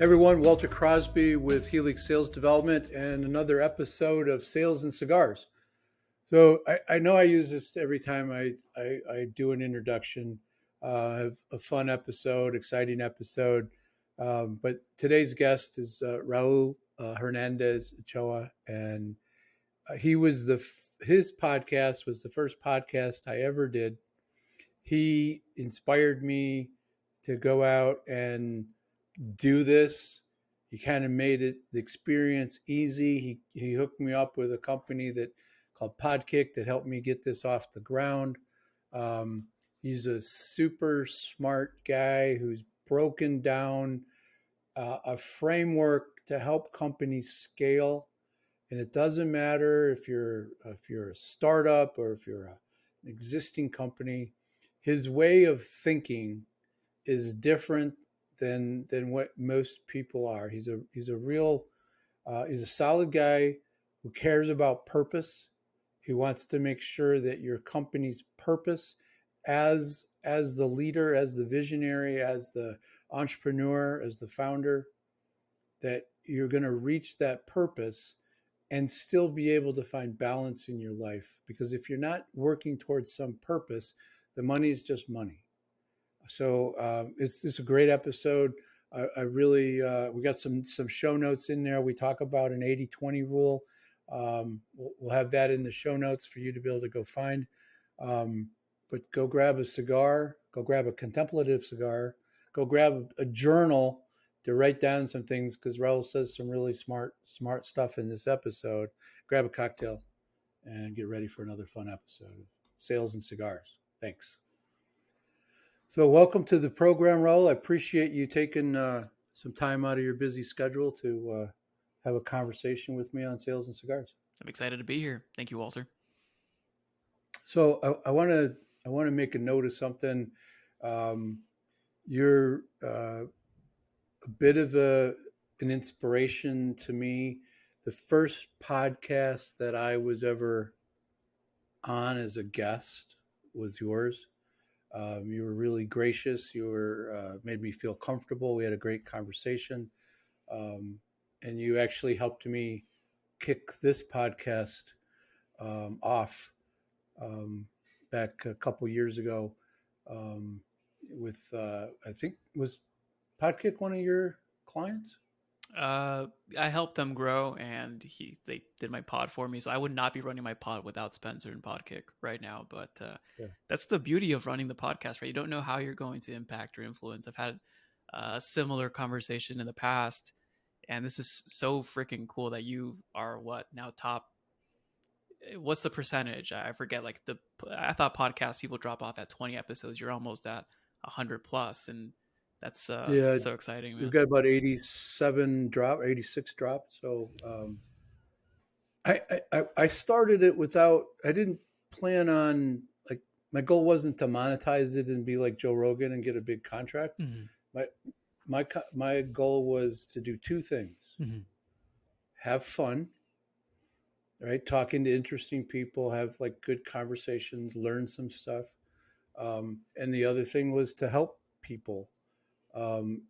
Everyone, Walter Crosby with Helix Sales Development and another episode of Sales and Cigars. So I know I use this every time I do an introduction. Have a fun episode, exciting episode. But today's guest is Raul Hernandez Ochoa, and his podcast was the first podcast I ever did. He inspired me to go out and do this. He kind of made the experience easy. He hooked me up with a company that called Podkick that helped me get this off the ground. He's a super smart guy who's broken down a framework to help companies scale. And it doesn't matter if you're a startup or if you're an existing company. His way of thinking is different than what most people are. He's a solid guy who cares about purpose. He wants to make sure that your company's purpose, as the leader, as the visionary, as the entrepreneur, as the founder, that you're going to reach that purpose and still be able to find balance in your life. Because if you're not working towards some purpose, the money is just money. So it's a great episode. I really, we got some show notes in there. We talk about an 80-20 rule. We'll have that in the show notes for you to be able to go find. But go grab a cigar, go grab a contemplative cigar, go grab a journal to write down some things, because Raul says some really smart stuff in this episode. Grab a cocktail and get ready for another fun episode of Sales and Cigars. Thanks. So welcome to the program, Raul. I appreciate you taking some time out of your busy schedule to have a conversation with me on Sales and Cigars. I'm excited to be here. Thank you, Walter. So I want to make a note of something. You're a bit of an inspiration to me. The first podcast that I was ever on as a guest was yours. You were really gracious. You were made me feel comfortable. We had a great conversation, and you actually helped me kick this podcast off back a couple years ago. With I think, was Podkick one of your clients? I helped them grow, and they did my pod for me. So I would not be running my pod without Spencer and Podkick right now. But that's the beauty of running the podcast, right? You don't know how you're going to impact or influence. I've had a similar conversation in the past, and this is so freaking cool that you are top. What's the percentage? I forget. I thought podcast people drop off at 20 episodes. You're almost at 100 plus, and that's so exciting, man. We've got about 86 drops. So I started it without, I didn't plan on, like, my goal wasn't to monetize it and be like Joe Rogan and get a big contract. Mm-hmm. My goal was to do two things. Mm-hmm. Have fun, right? Talking to interesting people, have like good conversations, learn some stuff. And the other thing was to help people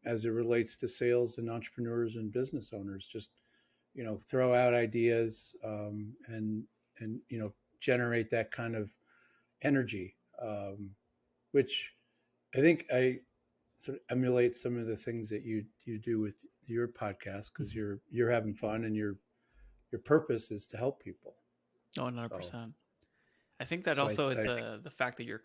as it relates to sales and entrepreneurs and business owners. Just, throw out ideas and generate that kind of energy, which I think I sort of emulate some of the things that you do with your podcast, because you're having fun and your purpose is to help people. 100%. So, I think that also it's the fact that you're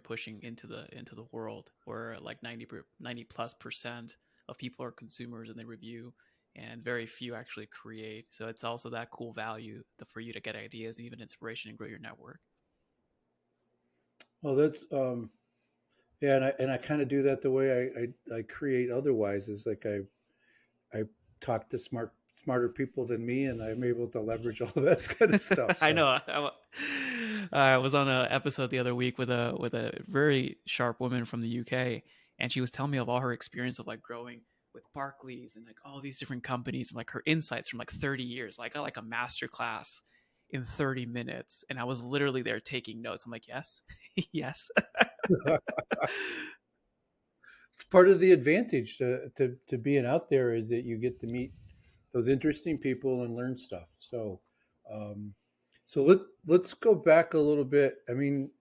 pushing into the world where like 90+% of people are consumers and they review, and very few actually create. So it's also that cool value for you to get ideas, even inspiration, and grow your network. Well, that's and I kind of do that the way I create otherwise, is like I talk to smarter people than me, and I'm able to leverage all that kind of stuff. So. I know. I was on an episode the other week with a very sharp woman from the UK, and she was telling me of all her experience of like growing with Barclays and like all these different companies, and like her insights from like 30 years. Like I got like a master class in 30 minutes, and I was literally there taking notes. I'm like, yes, yes. It's part of the advantage to being out there is that you get to meet those interesting people and learn stuff. So, um, let's go back a little bit. I mean,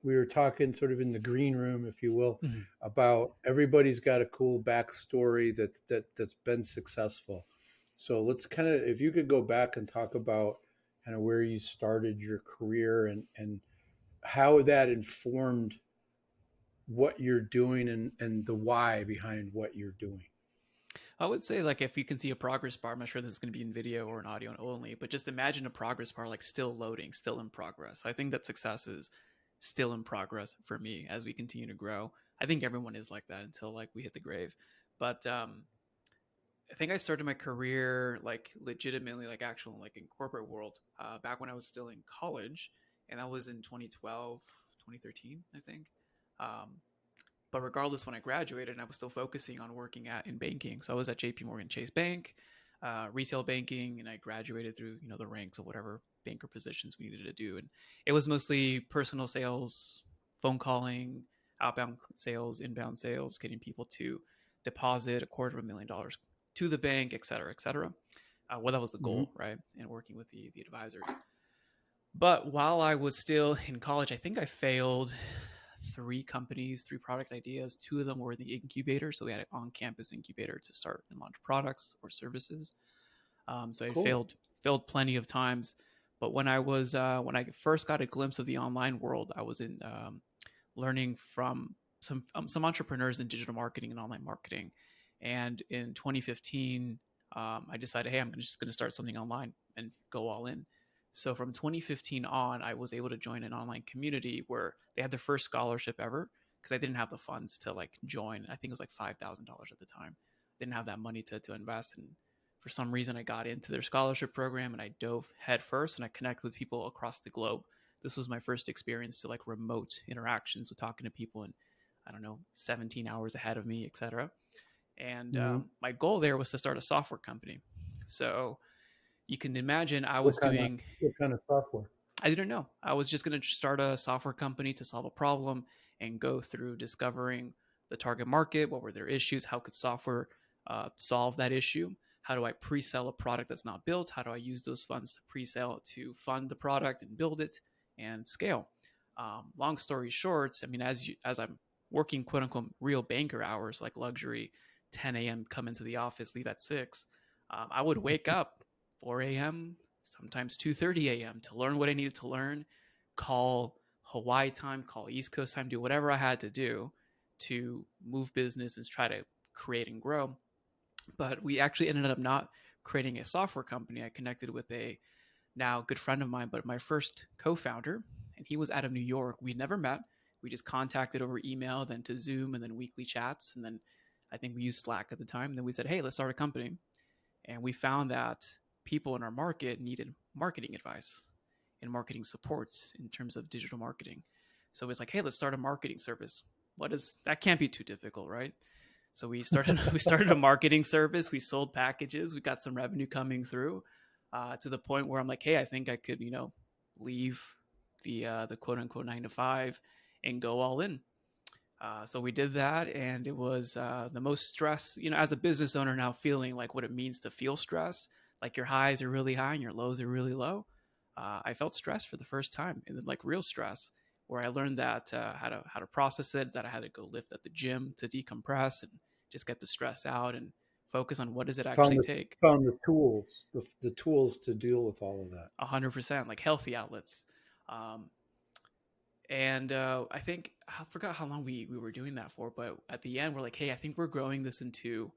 we were talking sort of in the green room, if you will, Mhm. about everybody's got a cool backstory that's been successful. So let's kind of, if you could go back and talk about kind of where you started your career and how that informed what you're doing and the why behind what you're doing. I would say like if you can see a progress bar, I'm not sure this is going to be in video or in audio only, but just imagine a progress bar like still loading, still in progress. I think that success is still in progress for me as we continue to grow. I think everyone is like that until like we hit the grave. But I think I started my career like legitimately like actual like in corporate world back when I was still in college, and that was in 2012, 2013, I think. Um, but regardless, when I graduated, I was still focusing on working at in banking. So I was at JP Morgan Chase Bank, retail banking, and I graduated through the ranks of whatever banker positions we needed to do. And it was mostly personal sales, phone calling, outbound sales, inbound sales, getting people to deposit $250,000 to the bank, et cetera, et cetera. Well, that was the Mm-hmm. goal, right? And working with the advisors. But while I was still in college, I think I failed three companies, three product ideas. Two of them were in the incubator. So we had an on campus incubator to start and launch products or services. So I Cool. failed plenty of times. But when I first got a glimpse of the online world, I was in learning from some entrepreneurs in digital marketing and online marketing. And in 2015, I decided, hey, I'm just going to start something online and go all in. So from 2015 on, I was able to join an online community where they had their first scholarship ever because I didn't have the funds to like join. I think it was like $5,000 at the time. Didn't have that money to invest, and for some reason I got into their scholarship program and I dove headfirst and I connected with people across the globe. This was my first experience to like remote interactions with talking to people in, I don't know, 17 hours ahead of me, etc. And Mm-hmm. my goal there was to start a software company. So you can imagine I What was kind of doing, what kind of software? I didn't know. I was just going to start a software company to solve a problem and go through discovering the target market. What were their issues? How could software solve that issue? How do I pre-sell a product that's not built? How do I use those funds to pre-sell it to fund the product and build it and scale? Long story short, I mean, as I'm working quote unquote real banker hours, like luxury, 10 a.m. come into the office, leave at 6. I would wake up 4 a.m., sometimes 2:30 a.m. to learn what I needed to learn, call Hawaii time, call East Coast time, do whatever I had to do to move business and try to create and grow. But we actually ended up not creating a software company. I connected with a now good friend of mine, but my first co-founder, and he was out of New York. We never met. We just contacted over email, then to Zoom, and then weekly chats, and then I think we used Slack at the time. And then we said, "Hey, let's start a company." And we found that people in our market needed marketing advice and marketing supports in terms of digital marketing. So it's like, hey, let's start a marketing service. What is that? Can't be too difficult, right? So we started we started a marketing service. We sold packages. We got some revenue coming through to the point where I'm like, hey, I think I could leave the quote unquote 9 to 5 and go all in. So we did that, and it was the most stress, as a business owner now feeling like what it means to feel stress, like your highs are really high and your lows are really low. I felt stress for the first time, and then like real stress, where I learned that how to process it, that I had to go lift at the gym to decompress and just get the stress out and focus on what does it Found actually the take. found the tools, the tools to deal with all of that. 100%, like healthy outlets. Um, And I think I forgot how long we were doing that for, but at the end we're like, hey, I think we're growing this into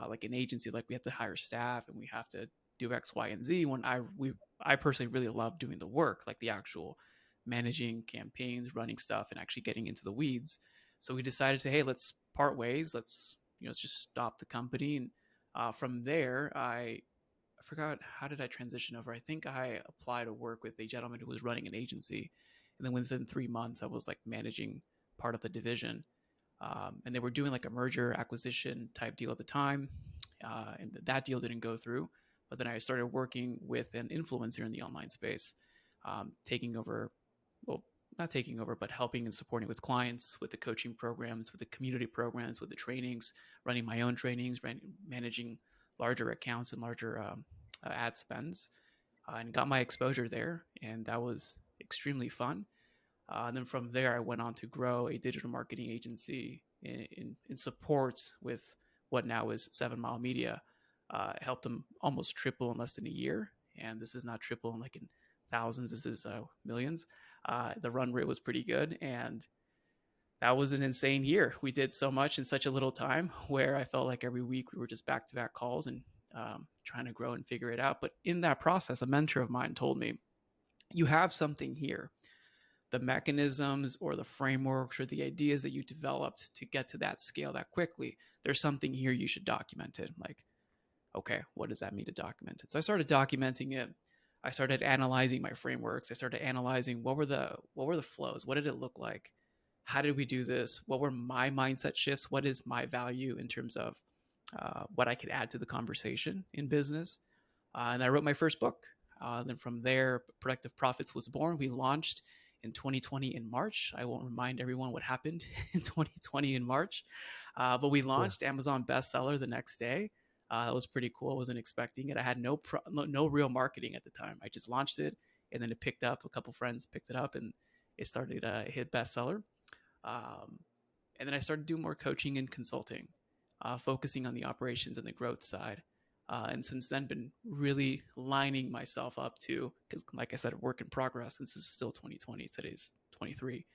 like an agency. Like we have to hire staff and we have to do X, Y, and Z. When I personally really love doing the work, like the actual managing campaigns, running stuff, and actually getting into the weeds. So we decided to, hey, let's part ways. Let's just stop the company. And from there, I forgot, how did I transition over? I think I applied to work with a gentleman who was running an agency, and then within 3 months, I was like managing part of the division. And they were doing like a merger acquisition type deal at the time, and that deal didn't go through. But then I started working with an influencer in the online space, taking over, well, not taking over, but helping and supporting with clients, with the coaching programs, with the community programs, with the trainings, running my own trainings, managing larger accounts and larger ad spends, and got my exposure there. And that was extremely fun. And then from there, I went on to grow a digital marketing agency in support with what now is 7 Mile Media. Helped them almost triple in less than a year. And this is not triple in like in thousands, this is millions. The run rate was pretty good. And that was an insane year. We did so much in such a little time where I felt like every week we were just back to back calls and trying to grow and figure it out. But in that process, a mentor of mine told me, you have something here. The mechanisms or the frameworks or the ideas that you developed to get to that scale that quickly, there's something here, you should document it. Like, okay, what does that mean to document it? So I started documenting it. I started analyzing my frameworks. I started analyzing what were the flows? What did it look like? How did we do this? What were my mindset shifts? What is my value in terms of what I could add to the conversation in business? And I wrote my first book. Then from there, Productive Profits was born. We launched in 2020 in March. I won't remind everyone what happened in 2020 in March, but we launched. Sure. Amazon bestseller the next day. That was pretty cool. I wasn't expecting it. I had no real marketing at the time. I just launched it, and then it picked up. A couple friends picked it up, and it started hit bestseller. And then I started doing more coaching and consulting, focusing on the operations and the growth side. And since then, been really lining myself up to, because like I said, work in progress. This is still 2020. Today's 23.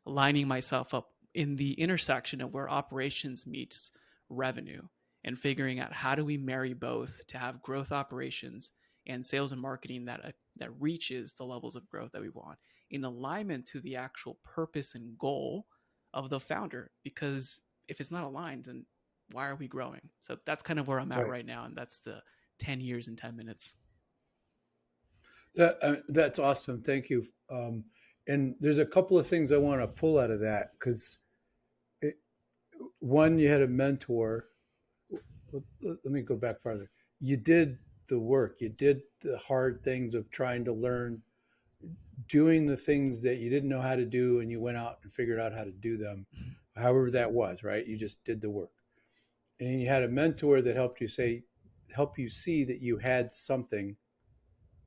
Lining myself up in the intersection of where operations meets revenue, and figuring out how do we marry both to have growth operations and sales and marketing that reaches the levels of growth that we want, in alignment to the actual purpose and goal of the founder. Because if it's not aligned, then why are we growing? So that's kind of where I'm at right now. And that's the 10 years in 10 minutes. That's awesome. Thank you. And there's a couple of things I want to pull out of that, because one, you had a mentor. Let me go back farther. You did the work. You did the hard things of trying to learn, doing the things that you didn't know how to do, and you went out and figured out how to do them, however that was, right? You just did the work. And you had a mentor that helped you see that you had something,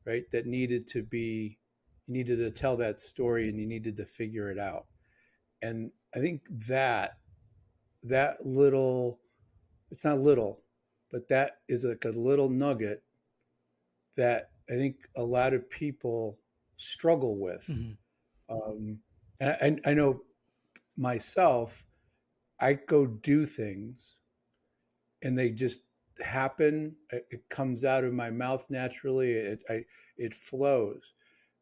right, that needed to be, you needed to tell that story, and you needed to figure it out. And I think that little, it's not little, but that is like a little nugget that I think a lot of people struggle with. And I know myself, I go do things and they just happen. It comes out of my mouth naturally. It flows.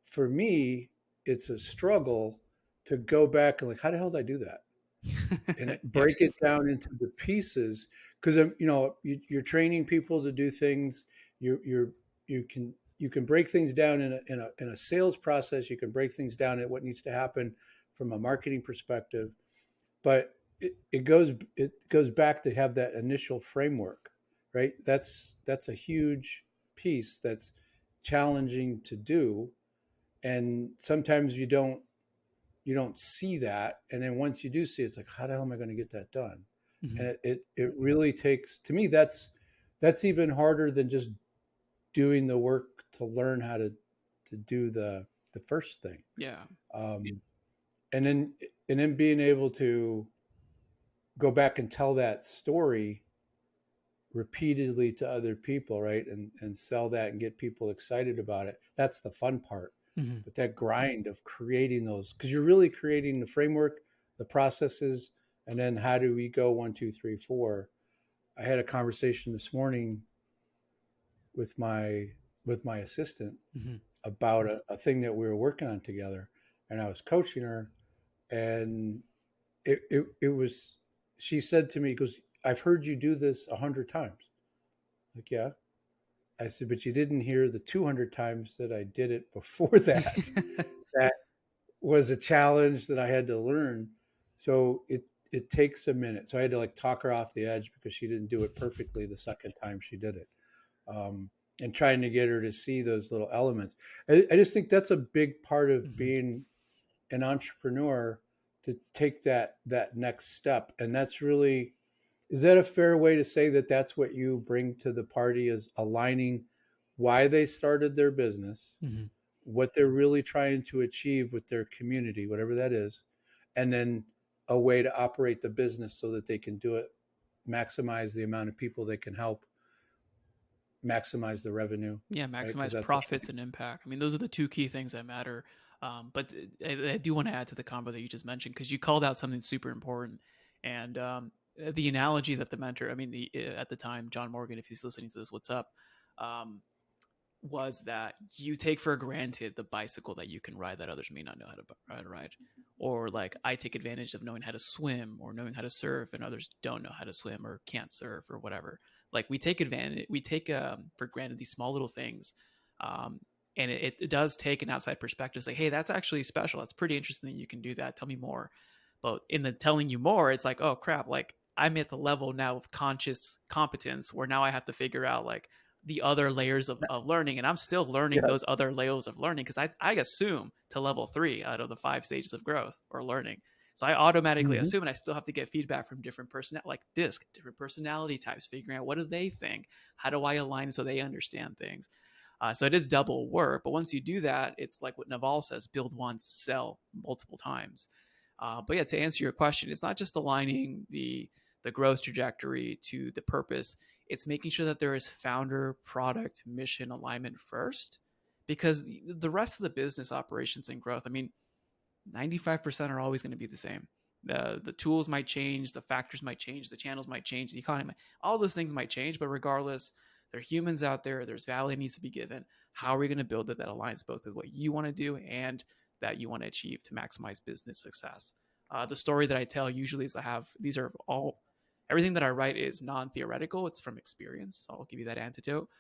For me, it's a struggle to go back and like, how the hell did I do that? And break it down into the pieces, because you're training people to do things. You can break things down in a sales process. You can break things down at what needs to happen from a marketing perspective, but it goes back to have that initial framework, right? That's a huge piece that's challenging to do, and sometimes you don't see that, and then once you do see it, it's like, how the hell am I going to get that done? And it really takes, to me, that's even harder than just doing the work to learn how to do the first thing. And then being able to go back and tell that story repeatedly to other people, right? And sell that and get people excited about it. That's the fun part. But that grind of creating those, because you're really creating the framework, the processes, and then how do we go 1, 2, 3, 4? I had a conversation this morning with my assistant about a thing that we were working on together, and I was coaching her, and it was, she said to me, goes, I've heard you do this 100 times. Like, yeah. I said, but you didn't hear the 200 times that I did it before that. That was a challenge that I had to learn. So it takes a minute. So I had to like talk her off the edge because she didn't do it perfectly the second time she did it. And trying to get her to see those little elements. I just think that's a big part of being an entrepreneur to take that next step. And that's really, is that a fair way to say that that's what you bring to the party, is aligning why they started their business, Mm-hmm. what they're really trying to achieve with their community, whatever that is, and then a way to operate the business so that they can do it, maximize the amount of people they can help, maximize the revenue, Yeah, right? Because maximize that's the profits and impact. I mean, those are the two key things that matter. But I do want to add to the combo that you just mentioned, because you called out something super important. And the analogy that the mentor, I mean, at the time, John Morgan, if he's listening to this, what's up? Um, was that you take for granted the bicycle that you can ride that others may not know how to ride. Or like I take advantage of knowing how to swim or knowing how to surf, and others don't know how to swim or can't surf or whatever. Like we take for granted these small little things. Um, and it does take an outside perspective, say, hey, that's actually special. That's pretty interesting that you can do that. Tell me more. But in the telling you more, it's like, oh crap, like I'm at the level now of conscious competence where now I have to figure out like the other layers of learning, and I'm still learning those yes. other layers of learning because I assume to level 3 out of the 5 stages of growth or learning. So I automatically Mm-hmm. assume, and I still have to get feedback from different like disc different personality types, figuring out what do they think, how do I align so they understand things. So it is double work, but once you do that, it's like what Naval says: build once, sell multiple times. But yeah, to answer your question, it's not just aligning the growth trajectory to the purpose. It's making sure that there is founder, product, mission alignment first, because the rest of the business operations and growth, I mean, 95% are always going to be the same. The tools might change, the factors might change, the channels might change, the economy, all those things might change, but regardless, there are humans out there, there's value that needs to be given. How are we going to build it that aligns both with what you want to do and that you want to achieve to maximize business success? The story that I tell usually is these are all, everything that I write is non-theoretical. It's from experience. So I'll give you that antidote,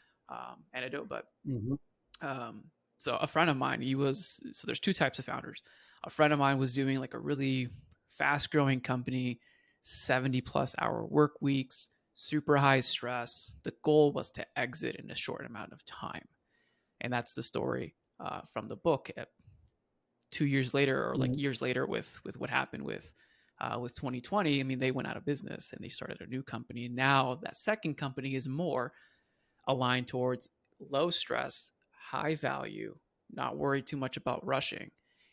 but Mm-hmm. um, so a friend of mine, so there's two types of founders. A friend of mine was doing like a really fast growing company, 70 plus hour work weeks, super high stress. The goal was to exit in a short amount of time. And that's the story from the book. 2 years later, or like Mm-hmm. years later, with what happened with 2020, I mean, they went out of business and they started a new company. And now that second company is more aligned towards low stress, high value, not worried too much about rushing.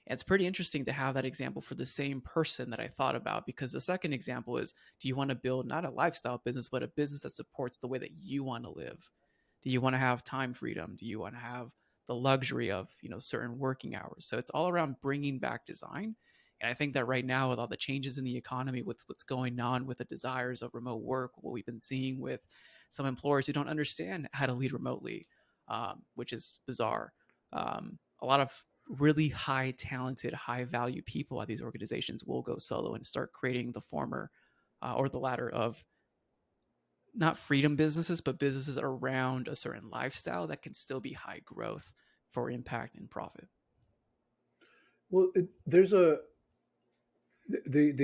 And it's pretty interesting to have that example for the same person that I thought about, because the second example is, do you want to build not a lifestyle business, but a business that supports the way that you want to live? Do you want to have time freedom? Do you want to have the luxury of, certain working hours? So it's all around bringing back design. And I think that right now, with all the changes in the economy, with what's going on with the desires of remote work, what we've been seeing with some employers who don't understand how to lead remotely, which is bizarre. A lot of really high talented, high value people at these organizations will go solo and start creating the former or the latter of not freedom businesses, but businesses around a certain lifestyle that can still be high growth for impact and profit. Well, there's the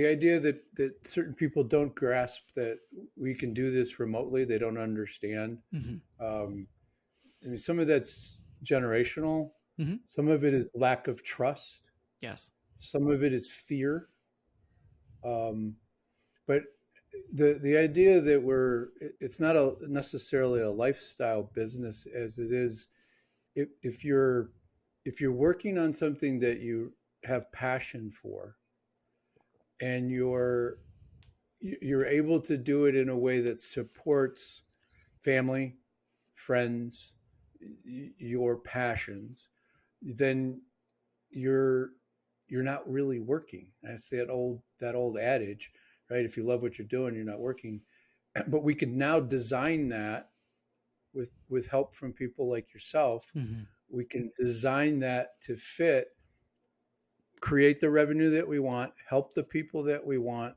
idea that certain people don't grasp that we can do this remotely. They don't understand. Mm-hmm. Um, I mean, some of that's generational. Mm-hmm. Some of it is lack of trust. Yes. Some of it is fear. But the idea that it's not necessarily a lifestyle business as it is, if you're working on something that you have passion for, and you're able to do it in a way that supports family, friends, your passions, then you're you're not really working. That's that old adage, right? If you love what you're doing, you're not working. But we can now design that with help from people like yourself. Mm-hmm. We can design that to fit, create the revenue that we want, help the people that we want,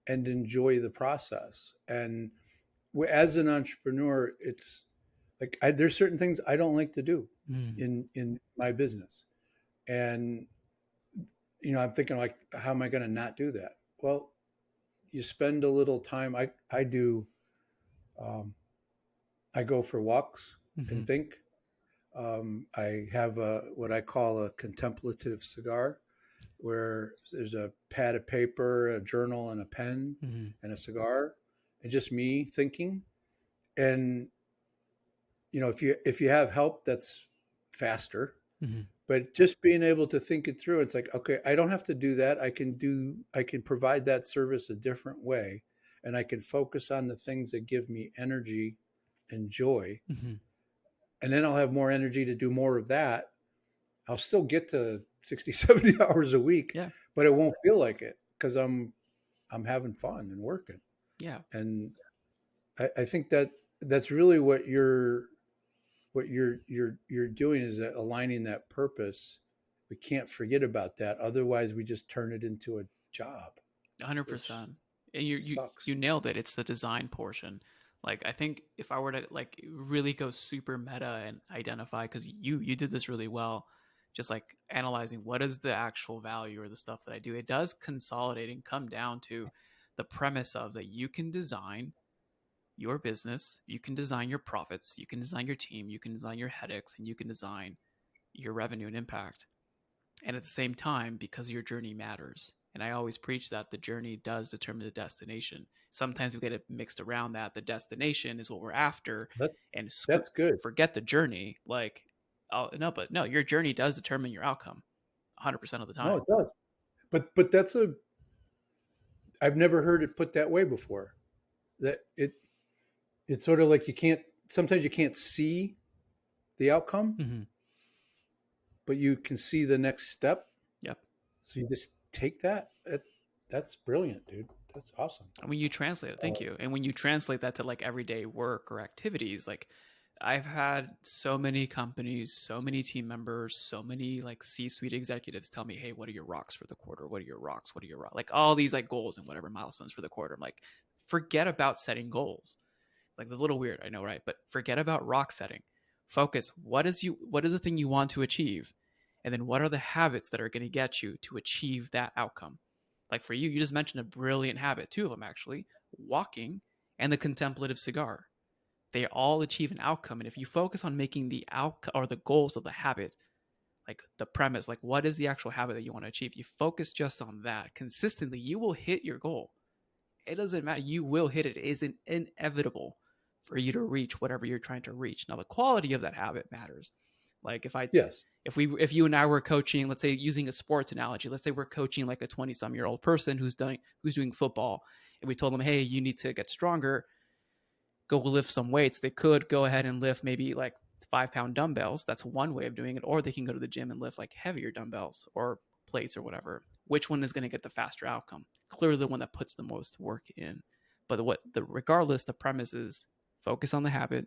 and enjoy the process. And as an entrepreneur, it's like there's certain things I don't like to do Mm-hmm. in my business, and I'm thinking, like, how am I going to not do that? Well, you spend a little time. I do. Um, I go for walks Mm-hmm. and think. I have what I call a contemplative cigar, where there's a pad of paper, a journal, and a pen, Mm-hmm. and a cigar, and just me thinking. And if you have help, that's faster. Mm-hmm. But just being able to think it through, it's like, okay, I don't have to do that. I can provide that service a different way, and I can focus on the things that give me energy and joy, Mm-hmm. and then I'll have more energy to do more of that. I'll still get to 60, 70 hours a week, Yeah. but it won't feel like it because I'm having fun and working. Yeah. And I think that that's really what you're doing is that aligning that purpose. We can't forget about that. Otherwise, we just turn it into a job, which 100%. And you sucks. nailed it. It's the design portion. Like I think if I were to like really go super meta and identify, because you did this really well, just like analyzing what is the actual value or the stuff that I do, it does consolidate and come down to the premise of that you can design your business, you can design your profits, you can design your team, you can design your headaches, and you can design your revenue and impact. And at the same time, because your journey matters. And I always preach that the journey does determine the destination. Sometimes we get it mixed around that the destination is what we're after, That and that's good. forget the journey. Like, oh no, but no, your journey does determine your outcome 100% of the No, time. it does. But that's a I've never heard it put that way before. That it's sort of like you can't sometimes you can't see the outcome, Mm-hmm. but you can see the next step. Yep. So you just take that. That's brilliant, dude. That's awesome. And when you translate it, thank you. And when you translate that to like everyday work or activities, like I've had so many companies, so many team members, so many like C-suite executives tell me, "Hey, what are your rocks for the quarter? What are your rocks? What are your rocks?" Like all these like goals and whatever milestones for the quarter. I'm like, forget about setting goals. Like it's a little weird, I know, right? But forget about rock setting. Focus. What is the thing you want to achieve? And then what are the habits that are going to get you to achieve that outcome? Like for you, you just mentioned a brilliant habit, two of them actually, walking and the contemplative cigar. They all achieve an outcome. And if you focus on making the outcome or the goals of the habit, like the premise, like what is the actual habit that you want to achieve, you focus just on that consistently, you will hit your goal. It doesn't matter. You will hit it. It is inevitable for you to reach whatever you're trying to reach. Now, the quality of that habit matters. Like Yes. if you and I were coaching, let's say using a sports analogy, let's say we're coaching like a 20-some-year-old person who's doing football, and we told them, hey, you need to get stronger, go lift some weights. They could go ahead and lift maybe like 5-pound dumbbells. That's one way of doing it. Or they can go to the gym and lift like heavier dumbbells or plates or whatever. Which one is going to get the faster outcome? Clearly the one that puts the most work in. But regardless, the premise is focus on the habit.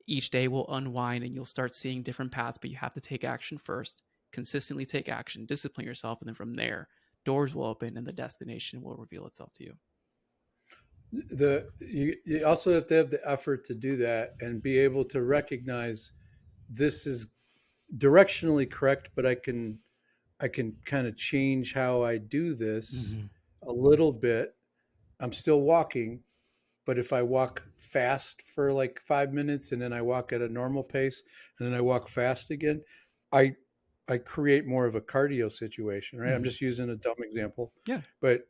Each day will unwind and you'll start seeing different paths, but you have to take action first. Consistently take action, discipline yourself, and then from there, doors will open and the destination will reveal itself to you. You also have to have the effort to do that and be able to recognize this is directionally correct, but I can kind of change how I do this Mm-hmm. a little bit. I'm still walking, but if I walk fast for like 5 minutes and then I walk at a normal pace and then I walk fast again, I I create more of a cardio situation, right? I'm Mm-hmm. just using a dumb example, Yeah. but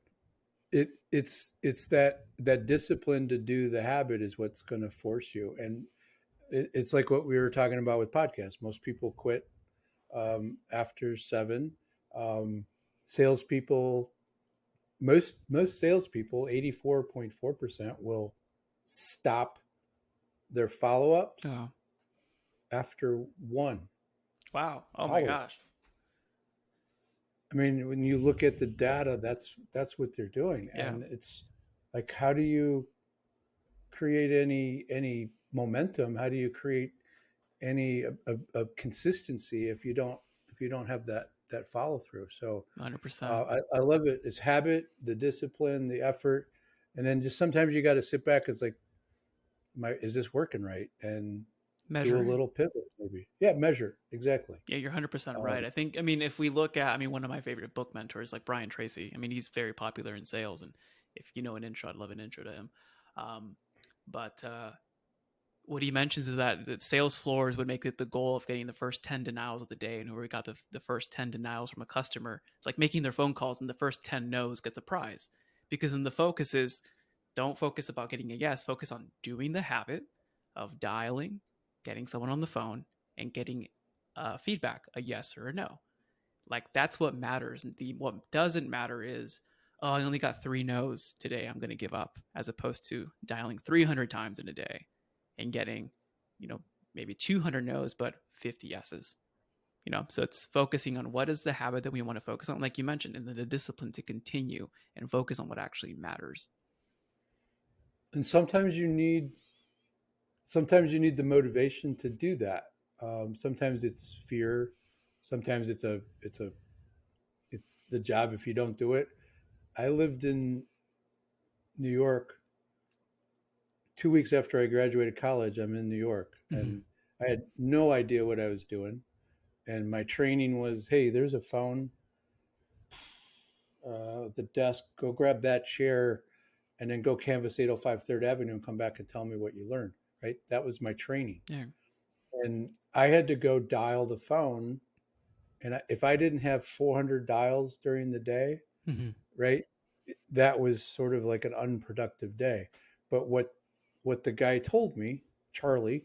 it's that discipline to do the habit is what's going to force you. And it's like what we were talking about with podcasts. Most people quit after 7. Um, salespeople, most salespeople, 84.4% will stop their follow ups Oh, after 1 wow. Oh my follow up. gosh. I mean, when you look at the data, that's what they're doing, Yeah. and it's like, how do you create any momentum? How do you create any of consistency if you don't have that follow through? So 100%. I love it. It's habit, the discipline, the effort, and then just sometimes you got to sit back. It's like, is this working right? And do a Measuring. little pivot, maybe. Yeah, measure exactly. Yeah, you're 100% Um, right. I mean, if we look at, I mean, one of my favorite book mentors, like Brian Tracy, I mean, he's very popular in sales. And if you know an intro, I'd love an intro to him. Um, but what he mentions is that sales floors would make it the goal of getting the first 10 denials of the day. And whoever got the first 10 denials from a customer, like making their phone calls, and the first 10 no's gets a prize. Because then the focus is, don't focus about getting a yes, focus on doing the habit of dialing, getting someone on the phone, and getting feedback, a yes or a no. Like that's what matters. And what doesn't matter is, oh, I only got 3 no's today, I'm going to give up, as opposed to dialing 300 times in a day and getting, you know, maybe 200 no's, but 50 yeses. So it's focusing on what is the habit that we want to focus on, like you mentioned, and then the discipline to continue and focus on what actually matters. And sometimes you need the motivation to do that. Sometimes it's fear. Sometimes it's the job if you don't do it. I lived in New York 2 weeks after I graduated college. I'm in New York, Mm-hmm. and I had no idea what I was doing. And my training was, hey, there's a phone, the desk, go grab that chair, and then go canvas 805 Third Avenue and come back and tell me what you learned. Right? That was my training. Yeah. And I had to go dial the phone. And if I didn't have 400 dials during the day, Mm-hmm. right, that was sort of like an unproductive day. But what the guy told me, Charlie,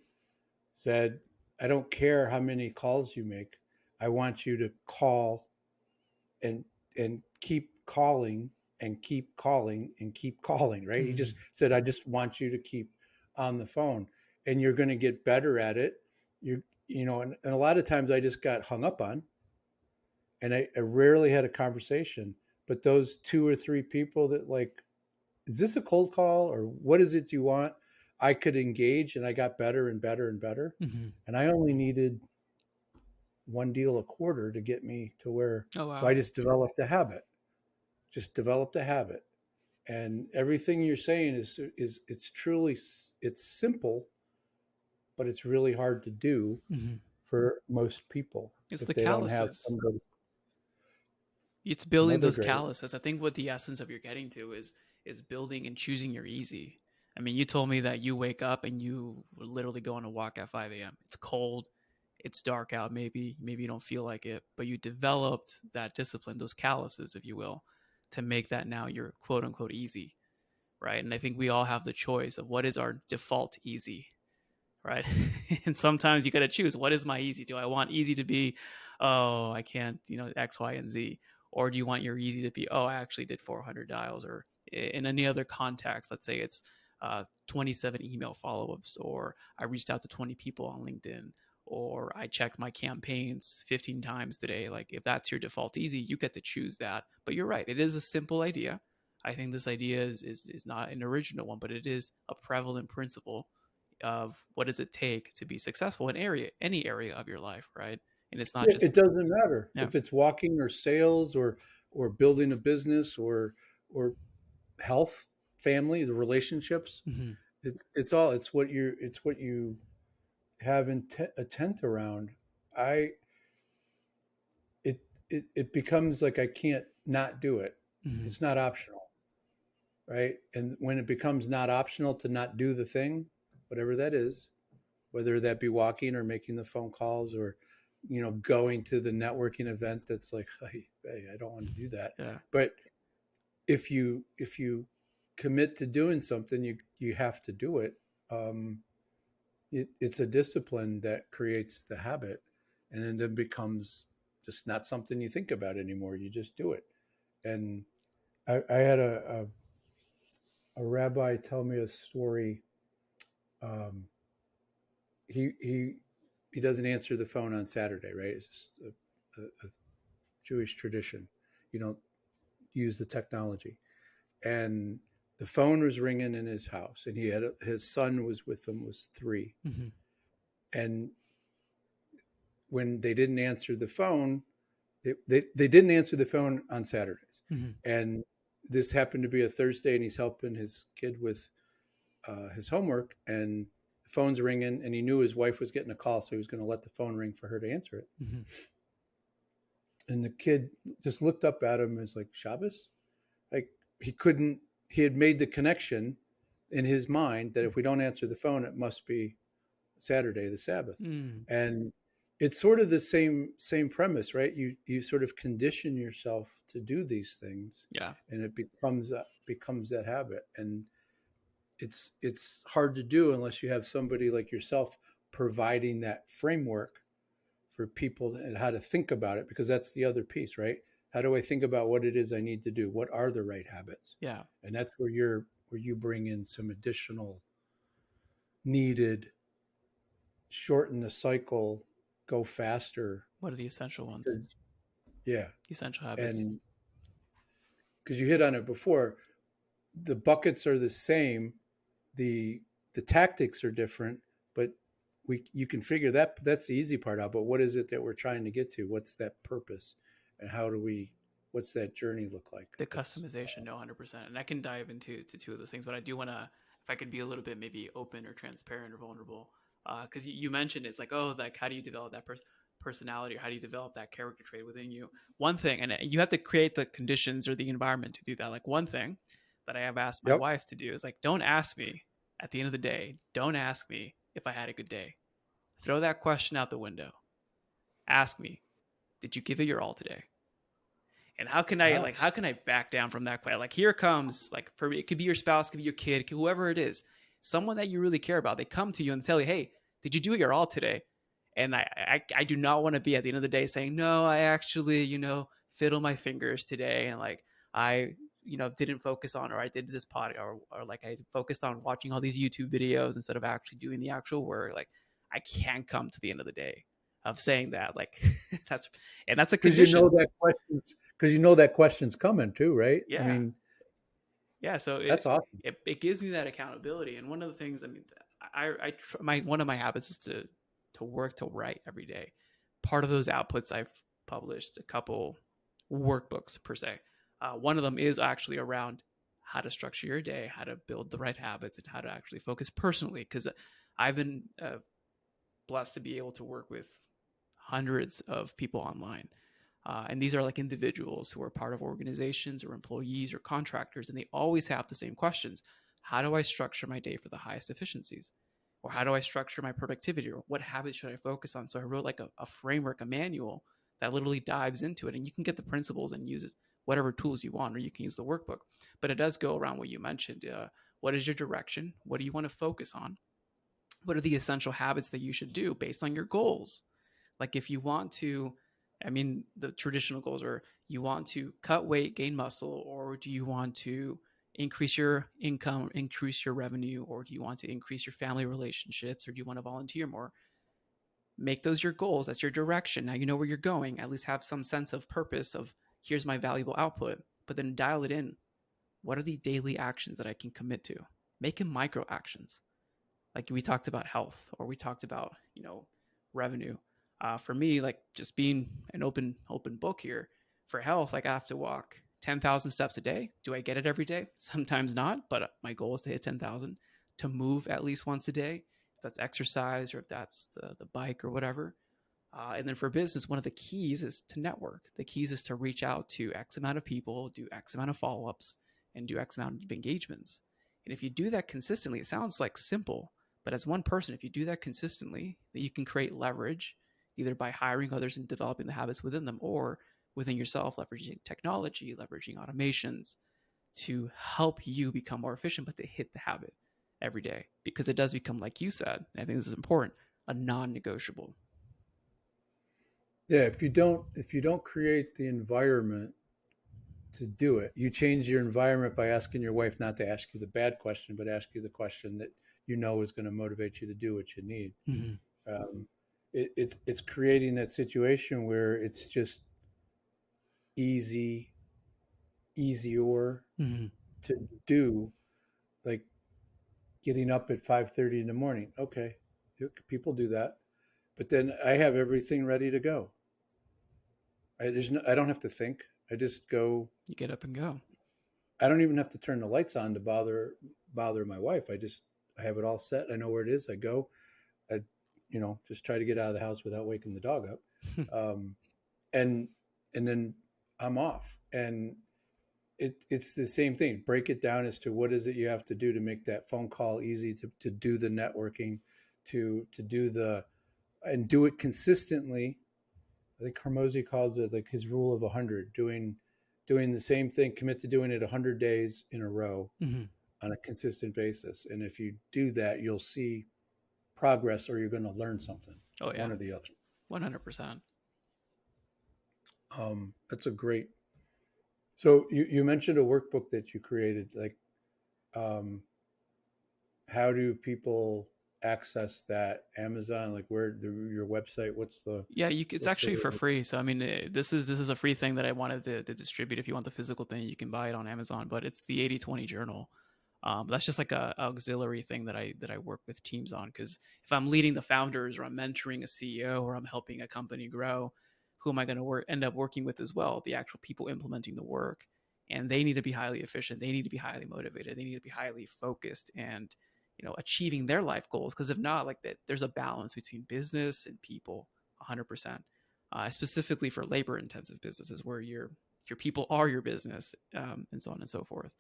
said, I don't care how many calls you make. I want you to call and keep calling and keep calling and keep calling, right? He Mm-hmm. just said, I just want you to keep on the phone, and you're going to get better at it. And a lot of times I just got hung up on, and I rarely had a conversation. But those 2 or 3 people that, like, is this a cold call or what is it you want? I could engage, and I got better and better and better. Mm-hmm. And I only needed one deal a quarter to get me to where, Oh, so I wow. just developed a habit. And everything you're saying is it's truly, it's simple, but it's really hard to do Mm-hmm. for most people It's if the they don't have calluses. somebody, It's building another those great one. calluses. I think what the essence of you're getting to is building and choosing your easy. I mean, you told me that you wake up and you literally go on a walk at 5 a.m. It's cold, it's dark out, maybe you don't feel like it, but you developed that discipline, those calluses, if you will, to make that now your quote unquote easy, right? And I think we all have the choice of what is our default easy, right? And sometimes you got to choose, what is my easy? Do I want easy to be, oh, I can't, X, Y, and Z? Or do you want your easy to be, oh, I actually did 400 dials? Or in any other context, let's say it's 27 email follow ups, or I reached out to 20 people on LinkedIn, or I checked my campaigns 15 times today. Like, if that's your default easy, you get to choose that. But you're right, it is a simple idea. I think this idea is not an original one, but it is a prevalent principle of what does it take to be successful in any area of your life, right? And it's not Yeah, just, it doesn't matter yeah. if it's walking or sales or building a business or health, family, the relationships. Mm-hmm. It's all, it's what you have a tent around. I it becomes like I can't not do it. Mm-hmm. It's not optional, right? And when it becomes not optional to not do the thing, whatever that is, whether that be walking or making the phone calls or going to the networking event, that's like, hey, I don't want to do that. Yeah. But if you commit to doing something, you have to do it. It's a discipline that creates the habit, and then it becomes just not something you think about anymore. You just do it. And I had a rabbi tell me a story. Um, he doesn't answer the phone on Saturday, right? It's just a Jewish tradition. You don't use the technology. And the phone was ringing in his house, and he had his son was with him, was 3. Mm-hmm. And when they didn't answer the phone, they didn't answer the phone on Saturdays. Mm-hmm. And this happened to be a Thursday, and he's helping his kid with his homework, and the phone's ringing, and he knew his wife was getting a call, so he was going to let the phone ring for her to answer it. Mm-hmm. And the kid just looked up at him and was like, Shabbos? Like, he had made the connection in his mind that if we don't answer the phone, it must be. Saturday, the Sabbath. Mm. And it's sort of the same premise, right? You sort of condition yourself to do these things, Yeah. and it becomes that habit. And it's hard to do unless you have somebody like yourself providing that framework for people and how to think about it, because that's the other piece, right? How do I think about what it is I need to do? What are the right habits? Yeah. And that's where you bring in some additional needed, shorten the cycle, go faster. What are the essential ones? Because yeah, The essential habits. and because you hit on it before, the buckets are the same, the the tactics are different, but you can figure that's the easy part out. But what is it that we're trying to get to? What's that purpose, and how do we? What's that journey look like? The That's customization, no, 100%. And I can dive into two of those things, but I do want to, if I could be a little bit maybe open or transparent or vulnerable, because you mentioned it's like, oh, like how do you develop that personality, or how do you develop that character trait within you? One thing, and you have to create the conditions or the environment to do that. Like one thing that I have asked my yep. wife to do is like, don't ask me at the end of the day, don't ask me if I had a good day. Throw that question out the window. Ask me, did you give it your all today? And Ah, how can I back down from that question? Like here comes, like for me, it could be your spouse, it could be your kid, whoever it is, someone that you really care about. They come to you and tell you, hey, did you do it your all today? And I do not want to be at the end of the day saying, no, I actually, fiddle my fingers today. And like, I, didn't focus on, or I did this pod, or like I focused on watching all these YouTube videos instead of actually doing the actual work. Like I can't come to the end of the day of saying that. Like that's a because you know condition. that questions because you know that question's coming too, right? I Yeah. mean, Yeah, so that's awesome. it gives me that accountability. And one of the things, I mean, my one of my habits is to work to write every day. Part of those outputs, I've published a couple workbooks per se. One of them is actually around how to structure your day, how to build the right habits, and how to actually focus personally. Because I've been blessed to be able to work with hundreds of people online. And these are like individuals who are part of organizations or employees or contractors, and they always have the same questions. How do I structure my day for the highest efficiencies? Or how do I structure my productivity? Or what habits should I focus on? So I wrote like a framework, a manual that literally dives into it. And you can get the principles and use it, whatever tools you want, or you can use the workbook. But it does go around what you mentioned. What is your direction? What do you want to focus on? What are the essential habits that you should do based on your goals? Like if you want to, I mean, the traditional goals are you want to cut weight, gain muscle, or do you want to increase your income, increase your revenue, or do you want to increase your family relationships, or do you want to volunteer more? Make those your goals. That's your direction. Now you know where you're going. At least have some sense of purpose of here's my valuable output, but then dial it in. What are the daily actions that I can commit to? Make them micro actions. Like we talked about health, or we talked about revenue. For me, like just being an open book here, for health, like I have to walk 10,000 steps a day. Do I get it every day? Sometimes not, but my goal is to hit 10,000. To move at least once a day, if that's exercise or if that's the bike or whatever. And then for business, one of the keys is to network. The keys is to reach out to X amount of people, do X amount of follow ups, and do X amount of engagements. And if you do that consistently, it sounds like simple, but as one person, if you do that consistently, that you can create leverage either by hiring others and developing the habits within them, or within yourself, leveraging technology, leveraging automations to help you become more efficient, but to hit the habit every day. Because it does become, like you said, and I think this is important, a non negotiable. Yeah, if you don't create the environment to do it, you change your environment by asking your wife not to ask you the bad question, but ask you the question that you know is going to motivate you to do what you need. Mm-hmm. Um, it's creating that situation where it's just easy, easier Mm-hmm. to do, like getting up at 5:30 in the morning. Okay, people do that, but then I have everything ready to go. I don't have to think. I just go. You get up and go. I don't even have to turn the lights on to bother my wife. I have it all set. I know where it is. I go. I just try to get out of the house without waking the dog up, um, and and then I'm off. And it's the same thing. Break it down as to what is it you have to do to make that phone call easy, to do the networking, to do it consistently. I think Hormozy calls it like his rule of 100, doing the same thing, commit to doing it 100 days in a row Mm-hmm. on a consistent basis. And if you do that, you'll see progress, or you're going to learn something, Oh yeah, one or the other. 100%. That's a great. So you mentioned a workbook that you created. Like, um, how do people access that? Amazon, like your website? Yeah, it's What's the actually for way? free. So I mean, this is a free thing that I wanted to distribute. If you want the physical thing, you can buy it on Amazon. But it's the 80/20 journal. That's just like a auxiliary thing that I work with teams on. Because if I'm leading the founders, or I'm mentoring a CEO, or I'm helping a company grow, who am I going to end up working with as well? The actual people implementing the work, and they need to be highly efficient. They need to be highly motivated. They need to be highly focused, and achieving their life goals. Because if not, like that, there's a balance between business and people 100%. Specifically for labor intensive businesses where your people are your business, and so on and so forth.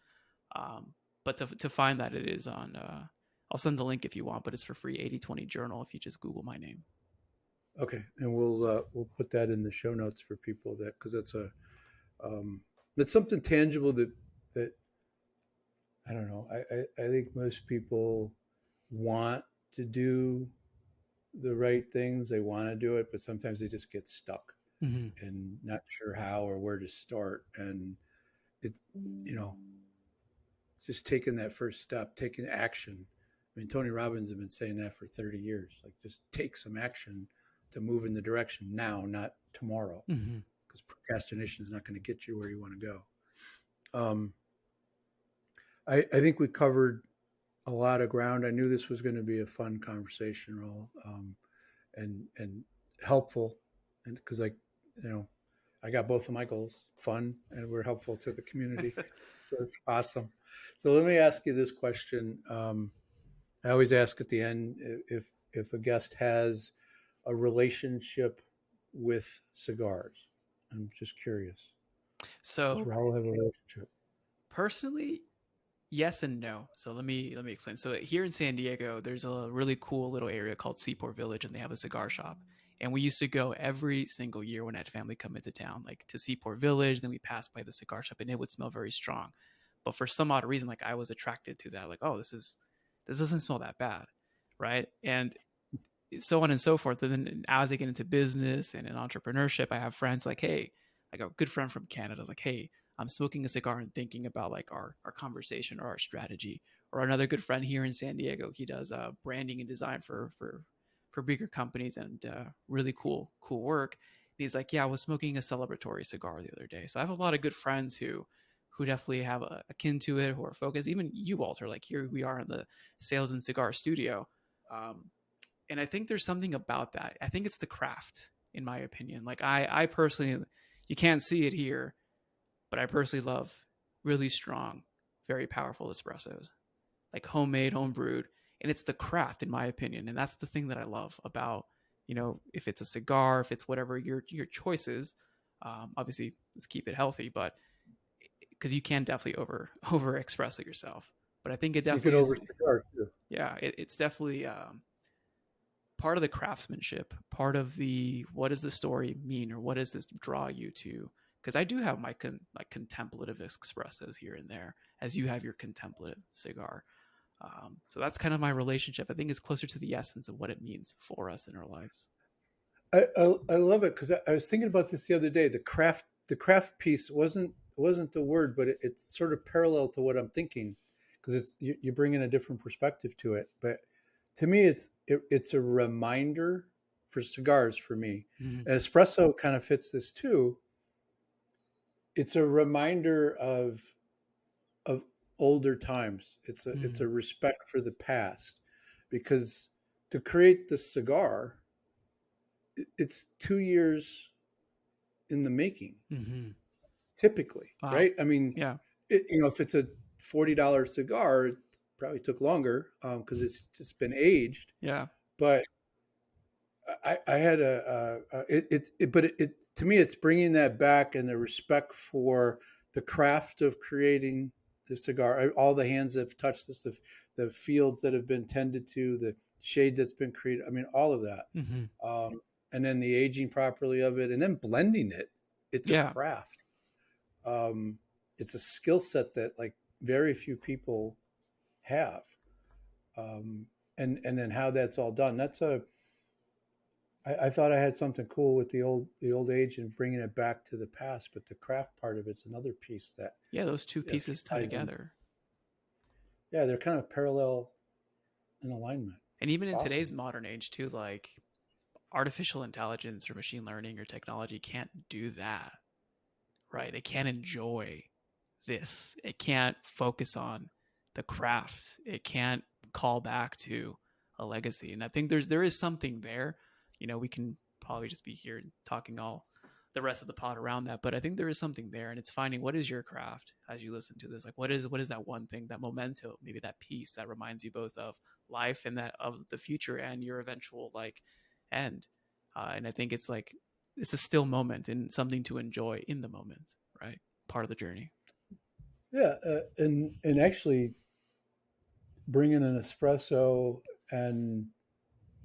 Um, but to find that, it is on, I'll send the link if you want, but it's for free. 80/20 journal if you just Google my name. Okay, and we'll put that in the show notes for people, that because um, it's something tangible that I don't know. I think most people want to do the right things. They want to do it, but sometimes they just get stuck Mm-hmm. and not sure how or where to start. And it's you know it's just taking that first step, taking action. I mean, Tony Robbins has been saying that for 30 years. Like, just take some action to move in the direction now, not tomorrow, Mm-hmm. because procrastination is not going to get you where you want to go. Um, I think we covered a lot of ground. I knew this was going to be a fun conversation, Raul, and helpful, and because I got both of my goals, fun, and we're helpful to the community, so it's awesome. So let me ask you this question. I always ask at the end if a guest has a relationship with cigars. I'm just curious. Does So Raul have a relationship? personally, yes and no. So let me explain. So here in San Diego, there's a really cool little area called Seaport Village, and they have a cigar shop. And we used to go every single year when I had family come into town, like to Seaport Village. Then we passed by the cigar shop, and it would smell very strong. But for some odd reason, like I was attracted to that. Like, oh, this doesn't smell that bad, right? And so on and so forth. And then as I get into business and in entrepreneurship, I have friends like, hey, like a good friend from Canada is like, hey, I'm smoking a cigar and thinking about like our conversation or our strategy. Or another good friend here in San Diego, he does branding and design for bigger companies, and really cool work. And he's like, yeah, I was smoking a celebratory cigar the other day. So I have a lot of good friends who definitely have akin to it, who are focused. Even you, Walter, like here we are in the Sales and Cigar studio. Um, and I think there's something about that. I think it's the craft, in my opinion. Like I personally, you can't see it here, but I personally love really strong, very powerful espressos, like homemade, home brewed, and it's the craft, in my opinion. And that's the thing that I love about, if it's a cigar, if it's whatever your choice is. Obviously, let's keep it healthy, but because you can definitely over espresso yourself. But I think it You could definitely over is. cigar too. Yeah, it's definitely part of the craftsmanship, part of the what does the story mean, or what does this draw you to? Because I do have my like contemplative espressos here and there, as you have your contemplative cigar. So that's kind of my relationship. I think it's closer to the essence of what it means for us in our lives. I love it because I was thinking about this the other day. The craft piece wasn't the word, but it's sort of parallel to what I'm thinking, because you bring in a different perspective to it. But to me, it's a reminder for cigars for me. Mm-hmm. And espresso kind of fits this too. It's a reminder of older times. It's Mm-hmm. a respect for the past, because to create the cigar, it's 2 years in the making, Mm-hmm. typically, Wow. right? I mean, Yeah. if it's a $40 cigar, it probably took longer because it's just been aged. Yeah. But I had but to me, it's bringing that back, and the respect for the craft of creating the cigar, all the hands that have touched this, the fields that have been tended to, the shade that's been created. I mean, all of that. Mm-hmm. And then the aging properly of it, and then blending it. It's a Yeah. craft. It's a skill set that like very few people have. And then how that's all done. I thought I had something cool with the old age and bringing it back to the past, but the craft part of it's another piece that Yeah, those two pieces tie ties in. together. Yeah, they're kind of parallel in alignment. And even It's in awesome. today's modern age too, like artificial intelligence or machine learning or technology can't do that, right? It can't enjoy this. It can't focus on the craft. It can't call back to a legacy. And I think there is something there. You know, we can probably just be here talking all the rest of the pod around that, but I think there is something there, and it's finding what is your craft as you listen to this. Like, what is that one thing, that memento, maybe that piece that reminds you both of life and that of the future and your eventual like end. And I think it's like it's a still moment and something to enjoy in the moment, right? Part of the journey. Yeah, and actually bringing an espresso and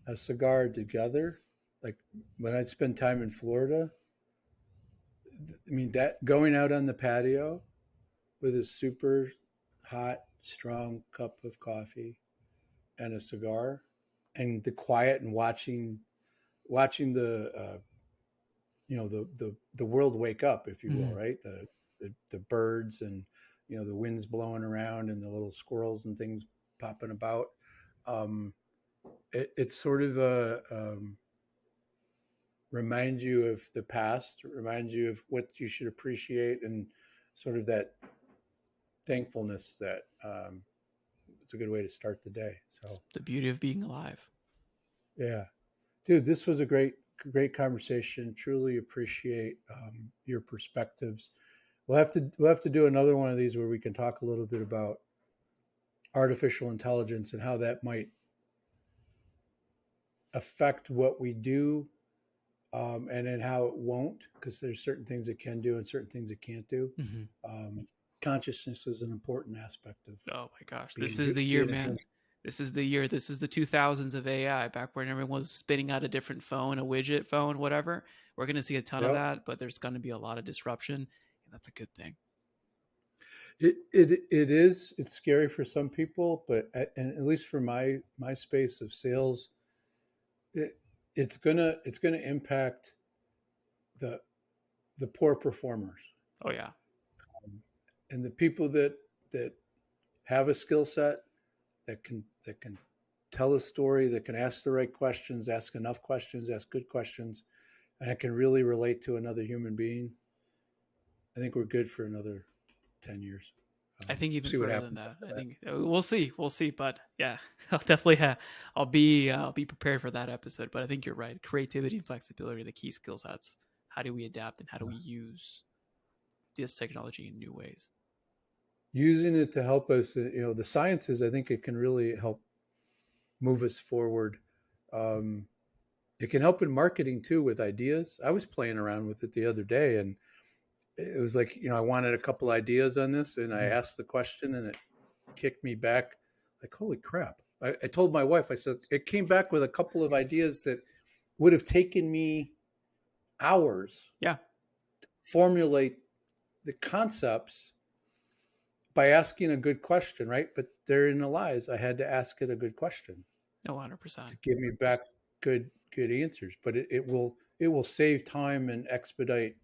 a cigar together, like when I spend time in Florida, I mean that going out on the patio with a super hot, strong cup of coffee and a cigar, and the quiet and watching the the world wake up, if you will, Mm-hmm. right? The birds and the winds blowing around and the little squirrels and things popping about. Um, it's sort of a reminds you of the past, reminds you of what you should appreciate, and sort of that thankfulness that it's a good way to start the day. It's So the beauty of being alive. yeah, dude, this was a great conversation. Truly appreciate your perspectives. We'll have to do another one of these where we can talk a little bit about artificial intelligence and how that might affect what we do, and then how it won't, because there's certain things it can do and certain things it can't do. Mm-hmm. Um, Consciousness is an important aspect of Oh my gosh, this being is the year, being a human. man. This is the year. This is the 2000s of AI, back when everyone was spinning out a different phone, a widget phone, whatever. We're going to see a ton of Yep. that, but there's going to be a lot of disruption, and that's a good thing. It is. It's scary for some people, but and at least for my space of sales, it, it's gonna impact the the poor performers, Oh yeah. and the people that have a skill set that can tell a story, that can ask the right questions, ask enough questions, ask good questions, and that can really relate to another human being. I think we're good for another 10 years. I think even See what further than happens that. after I that. think we'll see. But yeah, I'll definitely I'll be prepared for that episode. But I think you're right. Creativity and flexibility are the key skill sets. How do we adapt and how do we use this technology in new ways? Using it to help us, the sciences, I think it can really help move us forward. Um, it can help in marketing too with ideas. I was playing around with it the other day, and it was like, I wanted a couple ideas on this, and I Mm-hmm. asked the question, and it kicked me back like, holy crap. I told my wife, I said, it came back with a couple of ideas that would have taken me hours Yeah. to formulate the concepts by asking a good question, right? But therein the lies. I had to ask it a good question No, 100%. to give me back good answers. But it will save time and expedite,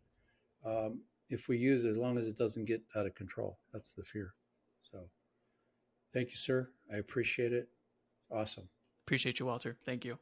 if we use it, as long as it doesn't get out of control. That's the fear. So thank you, sir. I appreciate it. Awesome. Appreciate you, Walter. Thank you.